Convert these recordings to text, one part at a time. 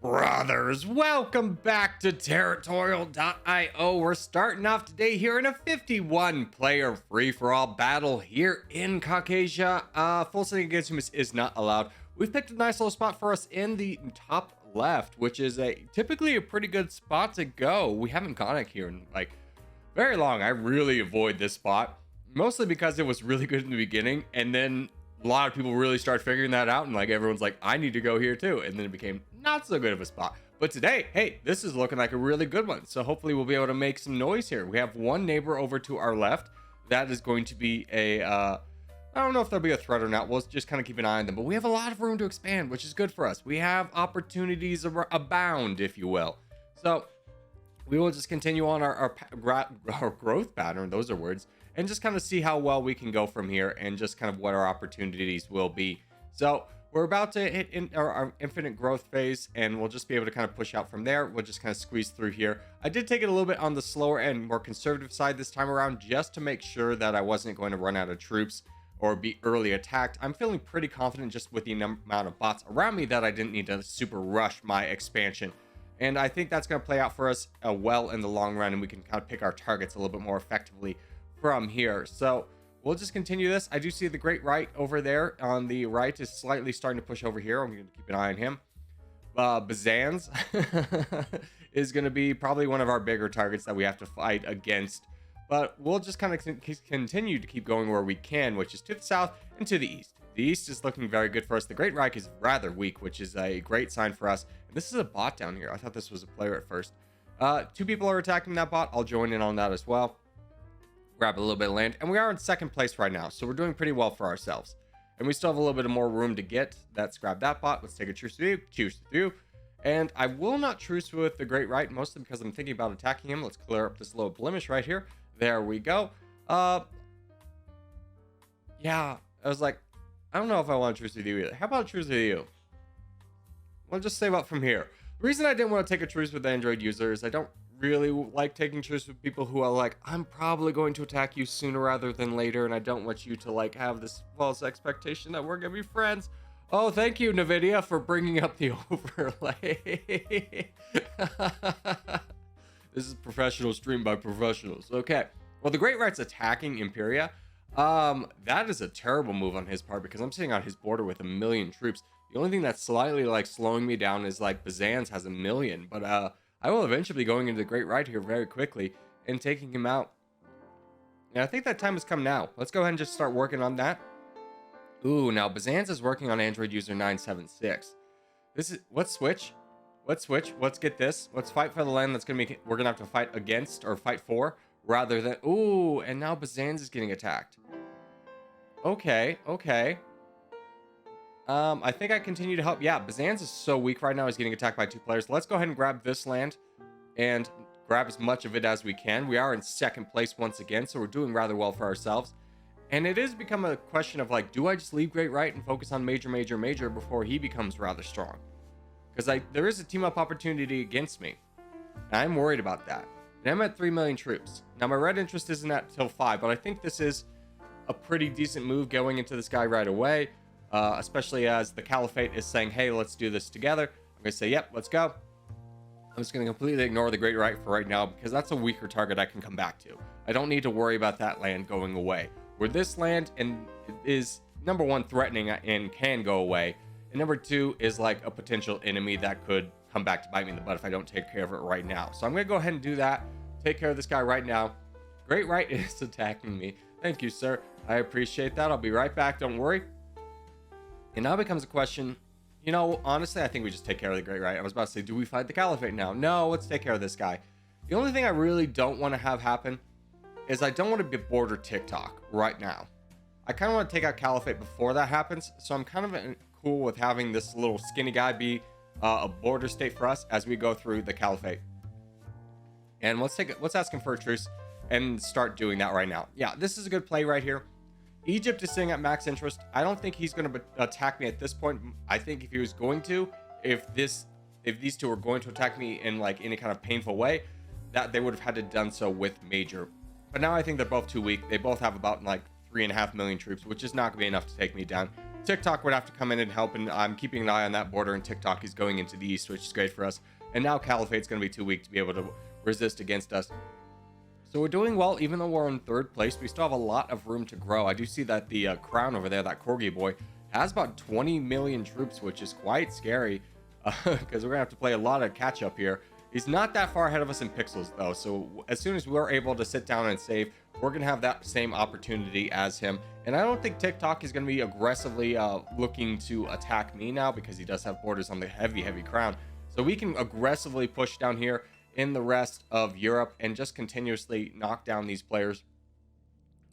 Brothers, welcome back to Territorial IO. We're starting off today here in a 51 player free-for-all battle here in Caucasia. Full setting against humans is not allowed. We've picked a nice little spot for us in the top left, which is typically a pretty good spot to go. We haven't gone it here in like very long. I really avoid this spot, mostly because it was really good in the beginning, and then a lot of people really start figuring that out, and like everyone's like, I need to go here too, and then it became not so good of a spot. But today, hey, this is looking like a really good one, so hopefully we'll be able to make some noise here. We have one neighbor over to our left. That is going to be a I don't know if there'll be a threat or not. We'll just kind of keep an eye on them, but we have a lot of room to expand, which is good for us. We have opportunities abound, if you will. So we will just continue on our growth pattern, those are words, and just kind of see how well we can go from here and just kind of what our opportunities will be. So we're about to hit our infinite growth phase, and we'll just be able to kind of push out from there. We'll just kind of squeeze through here. I did take it a little bit on the slower and more conservative side this time around, just to make sure that I wasn't going to run out of troops or be early attacked. I'm feeling pretty confident just with the amount of bots around me that I didn't need to super rush my expansion. And I think that's going to play out for us well in the long run, and we can kind of pick our targets a little bit more effectively from here. So we'll just continue this. I do see the Great Right over there on the right is slightly starting to push over here. I'm going to keep an eye on him. Bazans is going to be probably one of our bigger targets that we have to fight against. But we'll just kind of continue to keep going where we can, which is to the south and to the east. The east is looking very good for us. The Great Reich is rather weak, which is a great sign for us. And this is a bot down here. I thought this was a player at first. Two people are attacking that bot. I'll join in on that as well. Grab a little bit of land, and we are in second place right now, so we're doing pretty well for ourselves, and we still have a little bit of more room to get. Let's grab that bot. Let's take a truce with you, and I will not truce with the Great Right, mostly because I'm thinking about attacking him. Let's clear up this little blemish right here. There we go. Yeah, I was like, I don't know if I want to truce with you either. How about a truce with you? We'll just save up from here. The reason I didn't want to take a truce with Android users, I don't really like taking truce with people who are like, I'm probably going to attack you sooner rather than later, and I don't want you to like have this false expectation that we're gonna be friends. Oh, thank you, NVIDIA, for bringing up the overlay. This is professional stream by professionals. Okay, well, the Great Right's attacking Imperia. That is a terrible move on his part, because I'm sitting on his border with 1 million troops. The only thing that's slightly like slowing me down is like Bazans has 1 million, but I will eventually be going into the Great Right here very quickly and taking him out. And I think that time has come now. Let's go ahead and just start working on that. Ooh, now Bazans is working on Android user 976. This is, let's switch. Let's get this. Let's fight for the land that's gonna be, we're gonna have to fight against or fight for, rather than, ooh, and now Bazans is getting attacked. Okay. I think I continue to help. Yeah, Bazans is so weak right now. He's getting attacked by 2 players. Let's go ahead and grab this land and grab as much of it as we can. We are in second place once again, so we're doing rather well for ourselves. And it has become a question of like, do I just leave Great Right and focus on major before he becomes rather strong? Because there is a team up opportunity against me. And I'm worried about that. And I'm at 3 million troops. Now my red interest isn't at till 5, but I think this is a pretty decent move going into this guy right away. Especially as the Caliphate is saying, hey, let's do this together. I'm going to say, yep, let's go. I'm just going to completely ignore the Great Right for right now, because that's a weaker target I can come back to. I don't need to worry about that land going away. Where this land is, number 1, threatening and can go away. And number 2 is like a potential enemy that could come back to bite me in the butt if I don't take care of it right now. So I'm going to go ahead and do that. Take care of this guy right now. Great Right is attacking me. Thank you, sir. I appreciate that. I'll be right back. Don't worry. And now becomes a question, you know, honestly, I think we just take care of the Great Right. I was about to say, do we fight the Caliphate now? No, let's take care of this guy. The only thing I really don't want to have happen is I don't want to be border TikTok right now. I kind of want to take out Caliphate before that happens. So I'm kind of cool with having this little skinny guy be a border state for us as we go through the Caliphate. And let's ask him for a truce and start doing that right now. Yeah, this is a good play right here. Egypt is sitting at max interest. I don't think he's going to attack me at this point. I think if he was going to, if these two were going to attack me in like any kind of painful way, that they would have had to done so with major. But now I think they're both too weak. They both have about like 3.5 million troops, which is not going to be enough to take me down. TikTok would have to come in and help, and I'm keeping an eye on that border, and TikTok is going into the east, which is great for us. And now Caliphate's going to be too weak to be able to resist against us. So we're doing well, even though we're in third place. We still have a lot of room to grow. I do see that the crown over there, that Corgi boy, has about 20 million troops, which is quite scary because we're gonna have to play a lot of catch up here. He's not that far ahead of us in pixels though, so as soon as we're able to sit down and save, we're gonna have that same opportunity as him. And I don't think TikTok is gonna be aggressively looking to attack me now, because he does have borders on the heavy crown, so we can aggressively push down here in the rest of Europe and just continuously knock down these players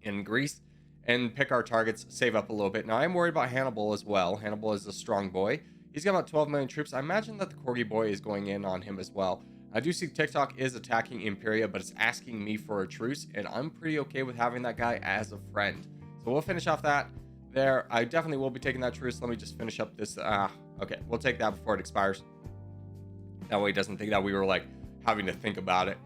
in Greece and pick our targets, save up a little bit. Now I'm worried about Hannibal as well. Hannibal is a strong boy. He's got about 12 million troops. I imagine that the Corgi boy is going in on him as well. I do see TikTok is attacking Imperia, but it's asking me for a truce, and I'm pretty okay with having that guy as a friend. So we'll finish off that there. I definitely will be taking that truce. Let me just finish up this. Okay, we'll take that before it expires. That way he doesn't think that we were like having to think about it.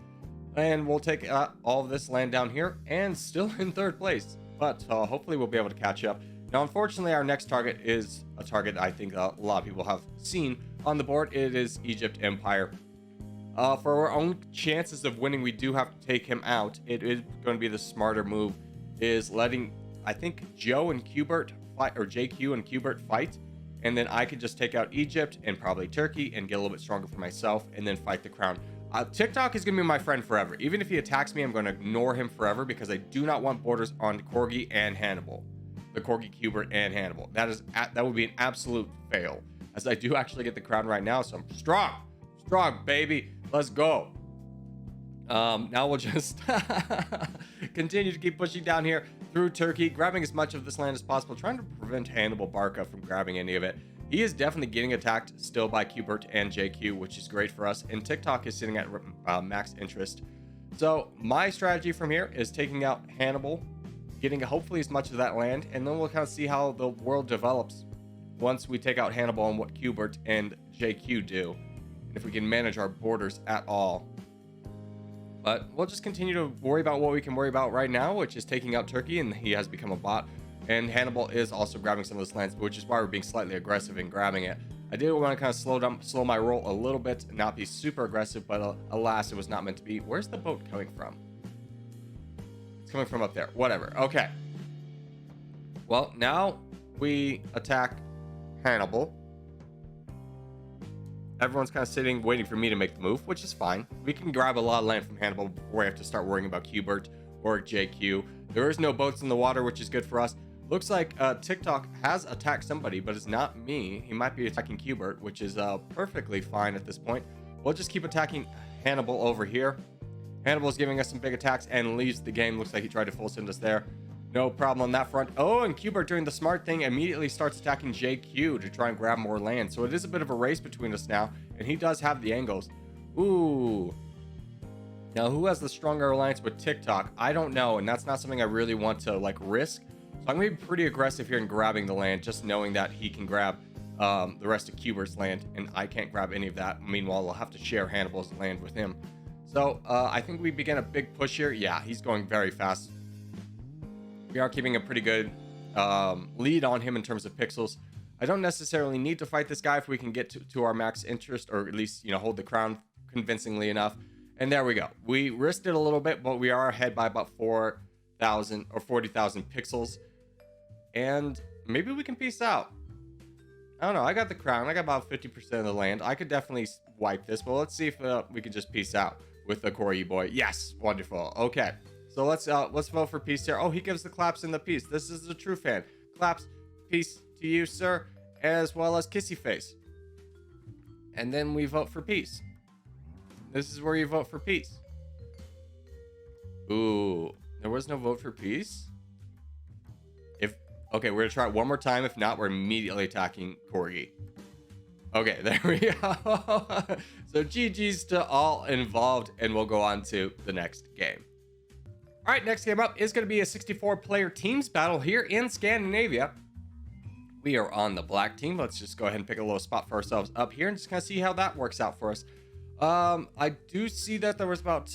And we'll take all of this land down here, and still in third place. But hopefully we'll be able to catch up. Now, unfortunately, our next target is a target I think a lot of people have seen on the board. It is Egypt Empire. For our own chances of winning, we do have to take him out. It is going to be the smarter move, is letting, I think, Joe and Qbert fight, or JQ and Qbert fight. And then I could just take out Egypt and probably Turkey and get a little bit stronger for myself, and then fight the crown. TikTok is going to be my friend forever. Even if he attacks me, I'm going to ignore him forever, because I do not want borders on Corgi and Hannibal. The Corgi, Qbert, and Hannibal. That would be an absolute fail, as I do actually get the crown right now, so I'm strong, baby. Let's go. Now we'll just continue to keep pushing down here through Turkey, grabbing as much of this land as possible, trying to prevent Hannibal Barca from grabbing any of it. He is definitely getting attacked still by Qbert and JQ, which is great for us. And TikTok is sitting at max interest. So my strategy from here is taking out Hannibal, getting hopefully as much of that land, and then we'll kind of see how the world develops once we take out Hannibal and what Qbert and JQ do, and if we can manage our borders at all. But we'll just continue to worry about what we can worry about right now, which is taking out Turkey, and he has become a bot. And Hannibal is also grabbing some of this land, which is why we're being slightly aggressive in grabbing it. I did want to kind of slow my roll a little bit and not be super aggressive, but alas, it was not meant to be. Where's the boat coming from? It's coming from up there. Whatever. Okay. Well, now we attack Hannibal. Everyone's kind of sitting, waiting for me to make the move, which is fine. We can grab a lot of land from Hannibal before we have to start worrying about Qbert or JQ. There is no boats in the water, which is good for us. Looks like TikTok has attacked somebody, but it's not me. He might be attacking Qbert, which is perfectly fine at this point. We'll just keep attacking Hannibal over here. Hannibal's giving us some big attacks and leaves the game. Looks like he tried to full send us there. No problem on that front. Oh, and Qbert doing the smart thing immediately starts attacking JQ to try and grab more land. So it is a bit of a race between us now, and he does have the angles. Ooh. Now, who has the stronger alliance with TikTok? I don't know, and that's not something I really want to like risk. So I'm going to be pretty aggressive here in grabbing the land, just knowing that he can grab the rest of Qbert's land, and I can't grab any of that. Meanwhile, I'll have to share Hannibal's land with him. So I think we begin a big push here. Yeah, he's going very fast. We are keeping a pretty good lead on him in terms of pixels. I don't necessarily need to fight this guy if we can get to our max interest, or at least, you know, hold the crown convincingly enough. And there we go. We risked it a little bit, but we are ahead by about 4,000 or 40,000 pixels. And maybe we can peace out. I don't know. I got the crown. I got about 50% of the land. I could definitely wipe this, but let's see if we could just peace out with the Corgi boy. Yes, wonderful. Okay, so let's vote for peace here. Oh, he gives the claps in the peace. This is the true fan. Claps, peace to you, sir, as well as kissy face. And then we vote for peace. This is where you vote for peace. Ooh, there was no vote for peace. Okay, we're gonna try it one more time. If not, we're immediately attacking Corgi. Okay, there we go. So GG's to all involved, and we'll go on to the next game. All right, next game up is going to be a 64-player teams battle here in Scandinavia. We are on the black team. Let's just go ahead and pick a little spot for ourselves up here and just kind of see how that works out for us. I do see that there was about...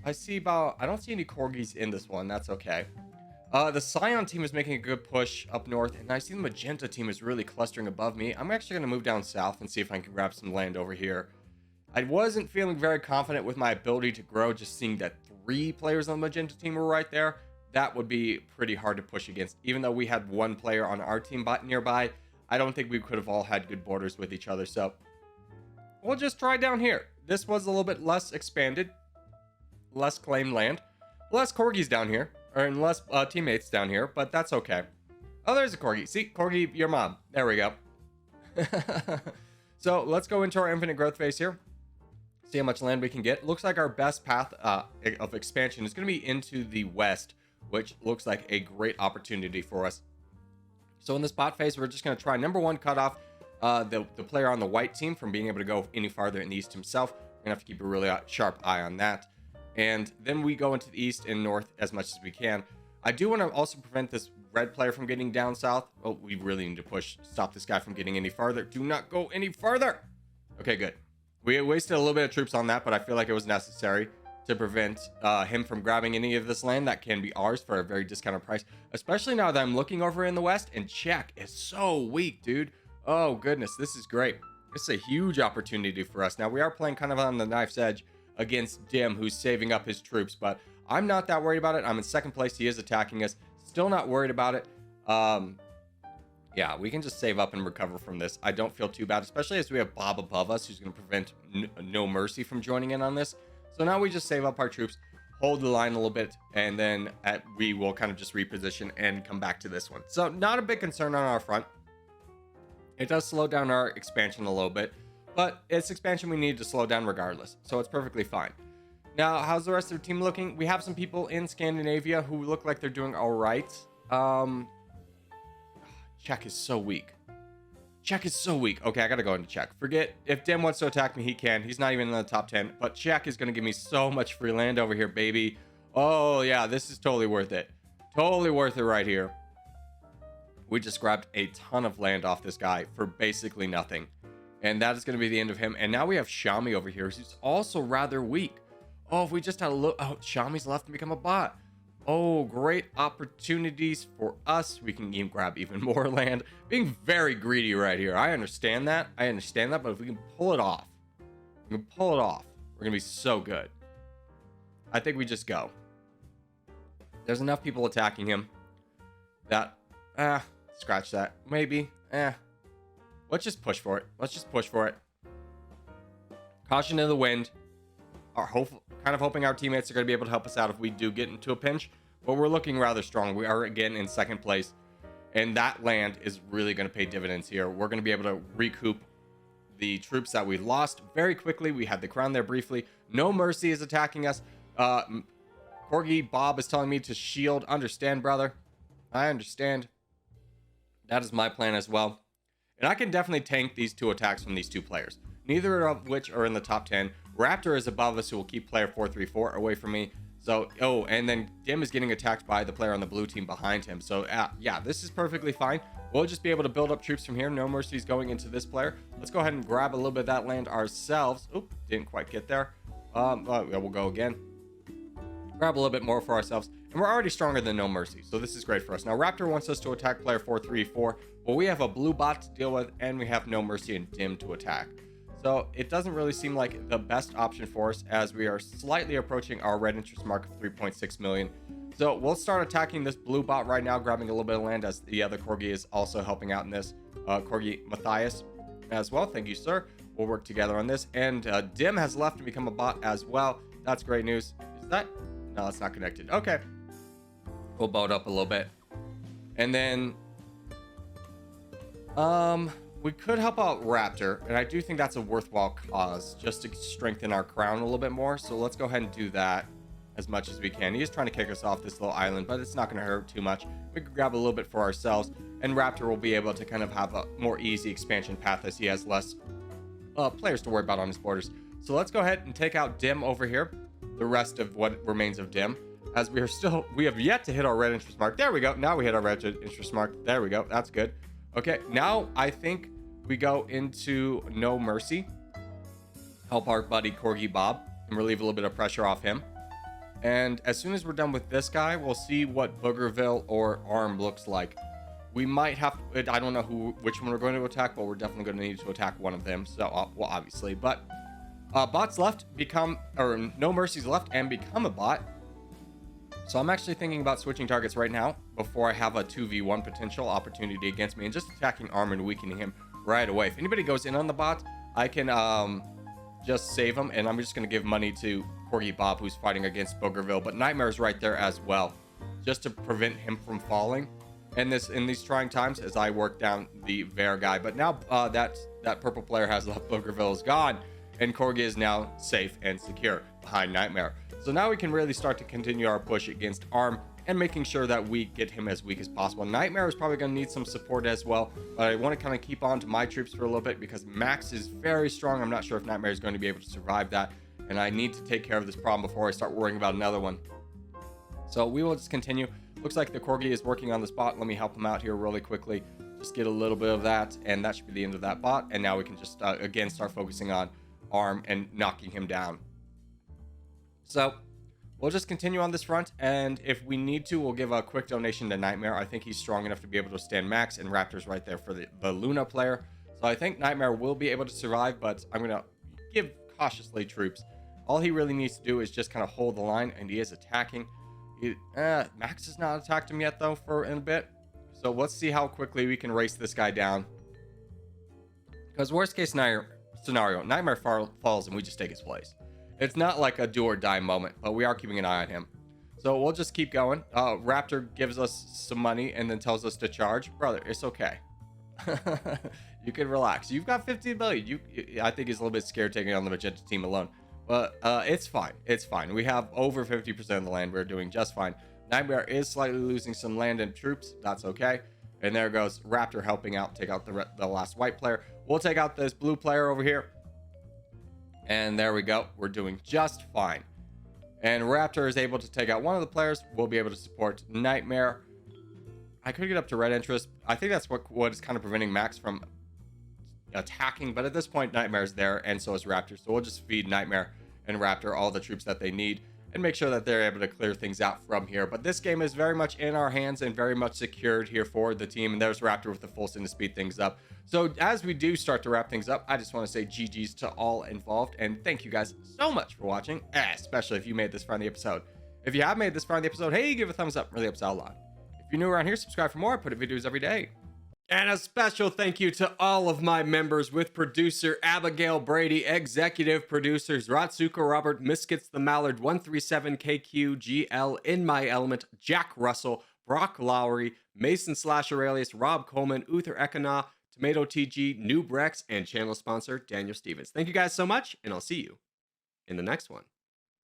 I don't see any Corgis in this one. That's okay. The Scion team is making a good push up north, and I see the Magenta team is really clustering above me. I'm actually going to move down south and see if I can grab some land over here. I wasn't feeling very confident with my ability to grow, just seeing that 3 players on the Magenta team were right there. That would be pretty hard to push against. Even though we had 1 player on our team nearby, I don't think we could have all had good borders with each other. So we'll just try down here. This was a little bit less expanded, less claimed land, less corgis down here, and less teammates down here, but that's okay. Oh, there's a corgi. See, corgi, your mom. There we go. So let's go into our infinite growth phase here. See how much land we can get. Looks like our best path of expansion is going to be into the west, which looks like a great opportunity for us. So in this bot phase, we're just going to try, number 1, cut off the player on the white team from being able to go any farther in the east himself. We're going to have to keep a really sharp eye on that. And then we go into the east and north as much as we can. I do want to also prevent this red player from getting down south. Oh, we really need to stop this guy from getting any farther. Do not go any farther. Okay, good. We wasted a little bit of troops on that, but I feel like it was necessary to prevent him from grabbing any of this land that can be ours for a very discounted price. Especially now that I'm looking over in the west, and Czech is so weak, dude. Oh, goodness, this is great. This is a huge opportunity for us. Now, we are playing kind of on the knife's edge against Dim, who's saving up his troops, but I'm not that worried about it. I'm in second place. He is attacking us. Still not worried about it. Yeah, we can just save up and recover from this. I don't feel too bad, especially as we have Bob above us, who's going to prevent No Mercy from joining in on this. So now we just save up our troops, hold the line a little bit, and then we will kind of just reposition and come back to this one. So not a big concern on our front. It does slow down our expansion a little bit, but it's expansion we need to slow down regardless. So it's perfectly fine. Now, how's the rest of the team looking? We have some people in Scandinavia who look like they're doing all right. Czech is so weak. Czech is so weak. Okay, I gotta go into Czech. Forget, if Dim wants to attack me, he can. He's not even in the top 10. But Czech is gonna give me so much free land over here, baby. Oh, yeah, this is totally worth it. Totally worth it right here. We just grabbed a ton of land off this guy for basically nothing. And that is gonna be the end of him. And now we have Shami over here, who's also rather weak. Oh, if we just had a look. Oh, Shami's left to become a bot. Oh, great opportunities for us. We can even grab even more land. Being very greedy right here. I understand that. But if we can pull it off, we're going to be so good. I think we just go. There's enough people attacking him that, scratch that. Maybe, let's just push for it. Caution to the wind. Kind of hoping our teammates are going to be able to help us out if we do get into a pinch, but we're looking rather strong. We are again in second place, and that land is really going to pay dividends here. We're going to be able to recoup the troops that we lost very quickly. We had the crown there briefly. No Mercy is attacking us. Corgi Bob is telling me to shield. Understand, brother. I understand. That is my plan as well. And I can definitely tank these 2 attacks from these 2 players, neither of which are in the top 10. Raptor is above us, who will keep player 434 away from me. So, oh, and then Dim is getting attacked by the player on the blue team behind him. So, yeah, this is perfectly fine. We'll just be able to build up troops from here. No Mercy's going into this player. Let's go ahead and grab a little bit of that land ourselves. Oop, didn't quite get there. We'll go again. Grab a little bit more for ourselves. And we're already stronger than No Mercy, so this is great for us. Now, Raptor wants us to attack player 434. Well, we have a blue bot to deal with, and we have No Mercy and Dim to attack. So it doesn't really seem like the best option for us, as we are slightly approaching our red interest mark of 3.6 million. So we'll start attacking this blue bot right now, grabbing a little bit of land, as the other Corgi is also helping out in this. Corgi Matthias as well. Thank you, sir. We'll work together on this. And Dim has left to become a bot as well. That's great news. Is that? No, it's not connected. Okay. We'll boat up a little bit. And then we could help out Raptor, and I do think that's a worthwhile cause, just to strengthen our crown a little bit more. So let's go ahead and do that as much as we can. He is trying to kick us off this little island, but it's not going to hurt too much. We could grab a little bit for ourselves, and Raptor will be able to kind of have a more easy expansion path, as he has less players to worry about on his borders. So let's go ahead and take out Dim over here, the rest of what remains of Dim, as we have yet to hit our red interest mark. There we go. Now we hit our red interest mark. There we go. That's good. Okay, now I think we go into No Mercy, help our buddy Corgi Bob, and relieve a little bit of pressure off him. And as soon as we're done with this guy, we'll see what Boogerville or Arm looks like. We might have, I don't know which one we're going to attack, but we're definitely going to need to attack one of them. So, well, obviously, but bots left become, or no mercies left and become a bot. So I'm actually thinking about switching targets right now before I have a 2v1 potential opportunity against me and just attacking Arm and weakening him right away. If anybody goes in on the bot, I can just save him, and I'm just going to give money to Corgi Bob, who's fighting against Boogerville, but Nightmare's right there as well, just to prevent him from falling in these trying times as I work down the Bear guy. But now that purple player has left, Boogerville is gone, and Corgi is now safe and secure behind Nightmare. So now we can really start to continue our push against Arm and making sure that we get him as weak as possible. Nightmare is probably going to need some support as well, but I want to kind of keep on to my troops for a little bit because Max is very strong. I'm not sure if Nightmare is going to be able to survive that, and I need to take care of this problem before I start worrying about another one. So we will just continue. Looks like the Corgi is working on the spot. Let me help him out here really quickly. Just get a little bit of that, and that should be the end of that bot. And now we can just, again, start focusing on Arm and knocking him down. So we'll just continue on this front, and if we need to, we'll give a quick donation to Nightmare. I think he's strong enough to be able to stand Max, and Raptor's right there for the Luna player. So I think Nightmare will be able to survive, but I'm going to give cautiously troops. All he really needs to do is just kind of hold the line, and he is attacking. Max has not attacked him yet, though, for a bit. So let's see how quickly we can race this guy down. Because worst case scenario, Nightmare falls and we just take his place. It's not like a do or die moment, but we are keeping an eye on him. So we'll just keep going. Raptor gives us some money and then tells us to charge. Brother, it's okay. You can relax. You've got 15 million. I think he's a little bit scared taking on the Magenta team alone. But it's fine. It's fine. We have over 50% of the land. We're doing just fine. Nightmare is slightly losing some land and troops. That's okay. And there goes Raptor helping out. Take out the last white player. We'll take out this blue player over here. And there we go. We're doing just fine. And Raptor is able to take out one of the players. We'll be able to support Nightmare. I could get up to red interest. I think that's what is kind of preventing Max from attacking. But at this point, Nightmare's there, and so is Raptor. So we'll just feed Nightmare and Raptor all the troops that they need and make sure that they're able to clear things out from here. But this game is very much in our hands and very much secured here for the team. And there's Raptor with the full send to speed things up. So as we do start to wrap things up, I just want to say GG's to all involved. And thank you guys so much for watching, especially if you made this far in the episode. If you have made this far in the episode, hey, give a thumbs up. Really helps out a lot. If you're new around here, subscribe for more. I put up videos every day. And a special thank you to all of my members, with producer Abigail Brady, executive producers Ratsuka Robert, Miskits the Mallard, 137KQGL, In My Element, Jack Russell, Brock Lowry, Mason / Aurelius, Rob Coleman, Uther Ekana, Tomato TG, Noob Rex, and channel sponsor Daniel Stevens. Thank you guys so much, and I'll see you in the next one.